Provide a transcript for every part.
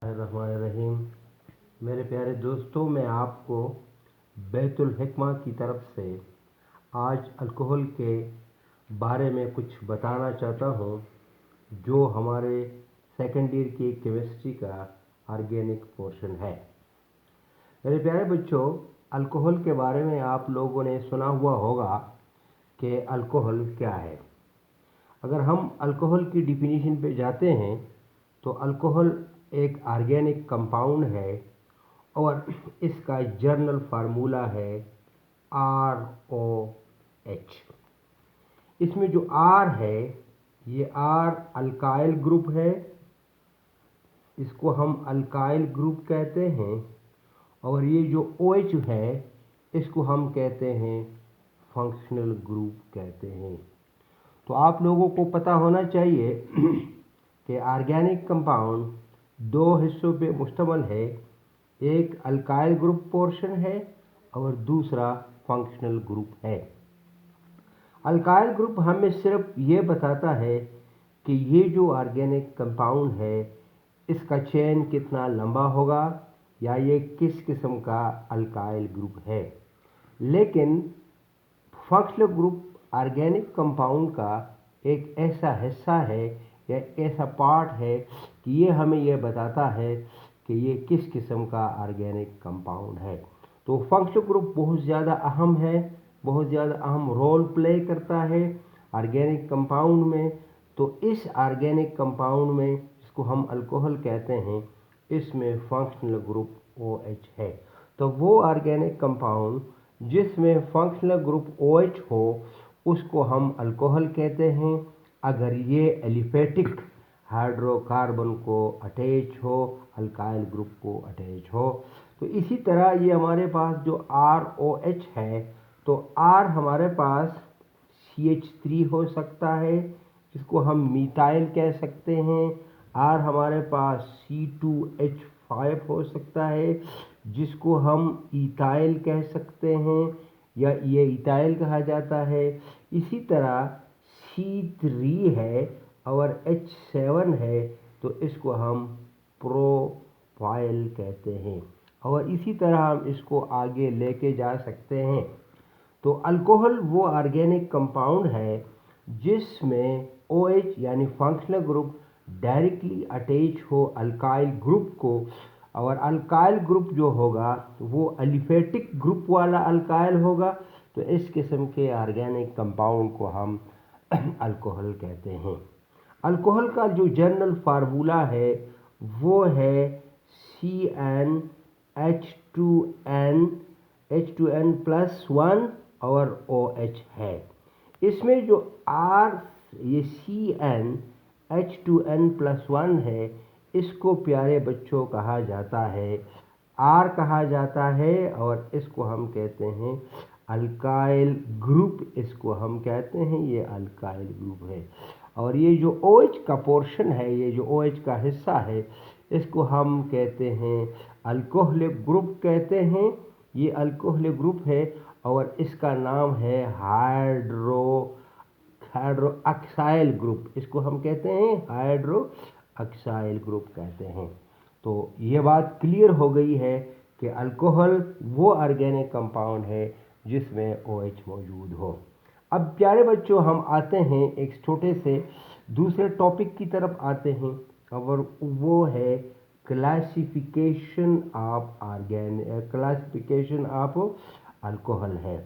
रहीम। मेरे प्यारे दोस्तों, मैं आपको बैतुल हिकमा की तरफ से आज अल्कोहल के बारे में कुछ बताना चाहता हूँ, जो हमारे सेकेंड ईयर की केमिस्ट्री का ऑर्गेनिक पोर्शन है। मेरे प्यारे बच्चों, अल्कोहल के बारे में आप लोगों ने सुना हुआ होगा कि अल्कोहल क्या है। अगर हम अल्कोहल की डिफिनीशन पे जाते हैं तो अल्कोहल एक ऑर्गेनिक कंपाउंड है और इसका जर्नल फार्मूला है ROH। इसमें जो R है ये R अल्काइल ग्रुप है, इसको हम अल्काइल ग्रुप कहते हैं। और ये जो OH है इसको हम कहते हैं फंक्शनल ग्रुप कहते हैं। तो आप लोगों को पता होना चाहिए कि ऑर्गेनिक कंपाउंड दो हिस्सों पे मुश्तमिल है, एक अल्काइल ग्रुप पोर्शन है और दूसरा फंक्शनल ग्रुप है। अल्काइल ग्रुप हमें सिर्फ ये बताता है कि ये जो ऑर्गेनिक कंपाउंड है इसका चेन कितना लंबा होगा या ये किस किस्म का अल्काइल ग्रुप है। लेकिन फंक्शनल ग्रुप ऑर्गेनिक कंपाउंड का एक ऐसा हिस्सा है या ऐसा पार्ट है कि ये हमें यह बताता है कि ये किस किस्म का ऑर्गेनिक कंपाउंड है। तो फंक्शनल ग्रुप बहुत ज़्यादा अहम है, बहुत ज़्यादा अहम रोल प्ले करता है ऑर्गेनिक कंपाउंड में। तो इस ऑर्गेनिक कंपाउंड में, जिसको हम अल्कोहल कहते हैं, इसमें फंक्शनल ग्रुप OH है। तो वो ऑर्गेनिक कंपाउंड जिसमें फंक्शनल ग्रुप OH हो उसको हम अल्कोहल कहते हैं। अगर ये एलिफेटिक हाइड्रोकार्बन को अटैच हो, अल्काइल ग्रुप को अटैच हो। तो इसी तरह ये हमारे पास जो ROH है, तो R हमारे पास CH3 हो सकता है, जिसको हम मीथाइल कह सकते हैं। R हमारे पास C2H5 हो सकता है, जिसको हम इथाइल कह सकते हैं या ये इथाइल कहा जाता है। इसी तरह C3 है और H7 है, तो इसको हम प्रोपाइल कहते हैं। और इसी तरह हम इसको आगे लेके जा सकते हैं। तो अल्कोहल वो ऑर्गेनिक कंपाउंड है जिसमें OH यानी फंक्शनल ग्रुप डायरेक्टली अटैच हो अल्काइल ग्रुप को। और अल्काइल ग्रुप जो होगा वो एलिफेटिक ग्रुप वाला अल्काइल होगा। तो इस किस्म के ऑर्गेनिक कंपाउंड को हम अल्कोहल कहते हैं। अल्कोहल का जो जनरल फार्मूला है वो है H2N और OH है। इसमें जो ये CnH2n+1 है, इसको प्यारे बच्चों कहा जाता है, R कहा जाता है। और इसको हम कहते हैं अल्काइल ग्रुप, इसको हम कहते हैं ये अल्काइल ग्रुप है। और ये जो OH का पोर्शन है, ये जो OH का हिस्सा है, इसको हम कहते हैं अल्कोहलिक ग्रुप कहते हैं। ये अल्कोहलिक ग्रुप है और इसका नाम है हाइड्रोक्साइल ग्रुप। इसको हम कहते हैं हाइड्रोक्साइल ग्रुप कहते हैं। तो ये बात क्लियर हो गई है कि अल्कोहल वो ऑर्गेनिक कंपाउंड है जिसमें OH मौजूद हो। अब प्यारे बच्चों, हम आते हैं एक छोटे से दूसरे टॉपिक की तरफ आते हैं, और वो है क्लासिफिकेशन ऑफ अल्कोहल है।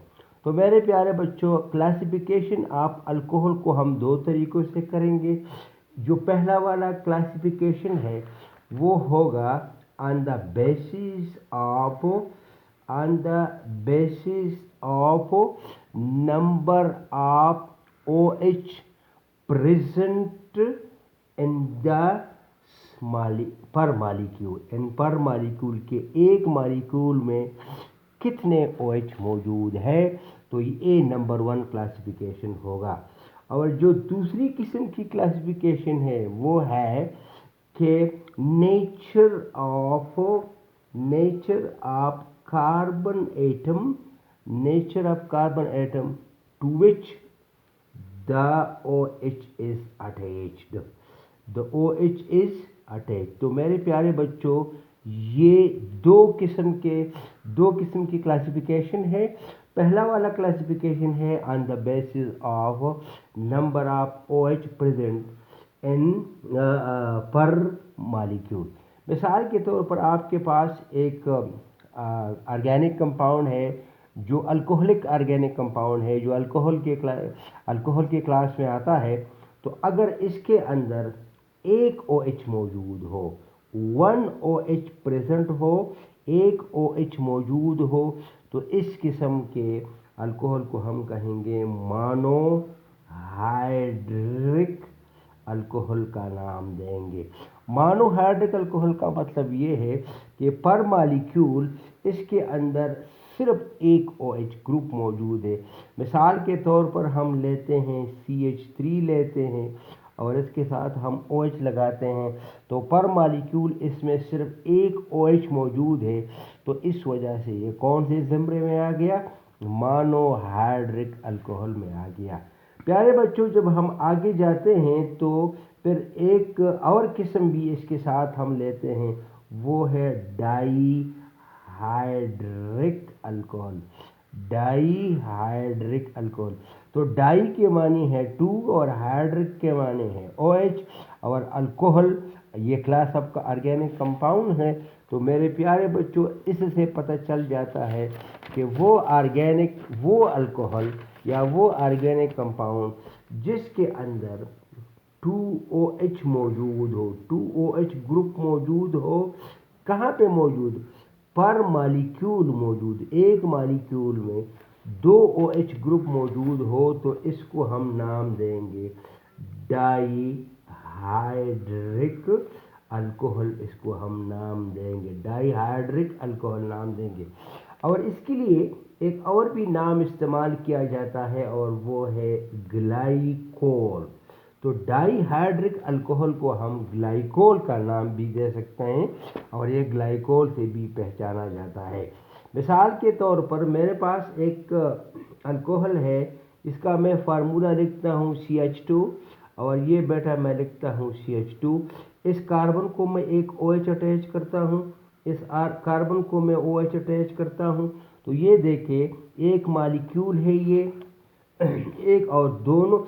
तो मेरे प्यारे बच्चों, क्लासिफिकेशन ऑफ अल्कोहल को हम दो तरीक़ों से करेंगे। जो पहला वाला क्लासिफिकेशन है वो होगा on the basis of number of OH present in the पर मालिक्यूल के एक मालिक्यूल में कितने OH मौजूद है। तो ये नंबर 1 क्लासिफिकेशन होगा। और जो दूसरी किस्म की क्लासिफिकेशन है वो है कि nature of carbon atom to which the OH is attached. The OH is attach. तो मेरे प्यारे बच्चों, ये दो किस्म की क्लासिफिकेशन है। पहला वाला क्लासिफिकेशन है on the basis of number of OH present in पर मॉलिक्यूल। मिसाल के तौर पर आपके पास एक ऑर्गेनिक कंपाउंड है जो अल्कोहलिक ऑर्गेनिक कंपाउंड है, जो अल्कोहल के क्लास में आता है। तो अगर इसके अंदर एक OH मौजूद हो, 1 OH प्रेजेंट हो, एक OH मौजूद हो, तो इस किस्म के अल्कोहल को हम कहेंगे मोनोहाइड्रिक अल्कोहल का नाम देंगे। मोनोहाइड्रिक अल्कोहल का मतलब ये है कि पर मॉलिक्यूल इसके अंदर सिर्फ एक OH ग्रुप मौजूद है। मिसाल के तौर पर हम लेते हैं CH3 लेते हैं और इसके साथ हम OH लगाते हैं, तो पर मॉलिक्यूल इसमें सिर्फ एक OH मौजूद है। तो इस वजह से ये कौन से ज़मरे में आ गया? मोनोहाइड्रिक अल्कोहल में आ गया। प्यारे बच्चों, जब हम आगे जाते हैं तो फिर एक और किस्म भी इसके साथ हम लेते हैं, वो है डाईहाइड्रिक अल्कोहल। डाईहाइड्रिक अल्कोहल, तो डाई के मानी है 2 और हाइड्रिक के माने हैं OH, और अल्कोहल ये क्लास आपका ऑर्गेनिक कंपाउंड है। तो मेरे प्यारे बच्चों, इससे पता चल जाता है कि वो अल्कोहल या वो ऑर्गेनिक कंपाउंड जिसके अंदर 2OH मौजूद हो, 2OH ग्रुप मौजूद हो, कहाँ पे मौजूद? पर मॉलिक्यूल मौजूद। एक मॉलिक्यूल में 2OH ग्रुप मौजूद हो, तो इसको हम नाम देंगे डाईहाइड्रिक अल्कोहल। इसको हम नाम देंगे डाईहाइड्रिक अल्कोहल नाम देंगे। और इसके लिए एक और भी नाम इस्तेमाल किया जाता है और वो है ग्लाइकोल। तो डाईहाइड्रिक अल्कोहल को हम ग्लाइकोल का नाम भी दे सकते हैं और ये ग्लाइकोल से भी पहचाना जाता है। मिसाल के तौर पर मेरे पास एक अल्कोहल है, इसका मैं फार्मूला लिखता हूँ CH2, और ये बेटा मैं लिखता हूँ CH2। इस कार्बन को मैं एक OH अटैच करता हूँ, इस कार्बन को मैं OH अटैच करता हूँ। तो ये देखिए एक मॉलिक्यूल है ये एक, और दोनों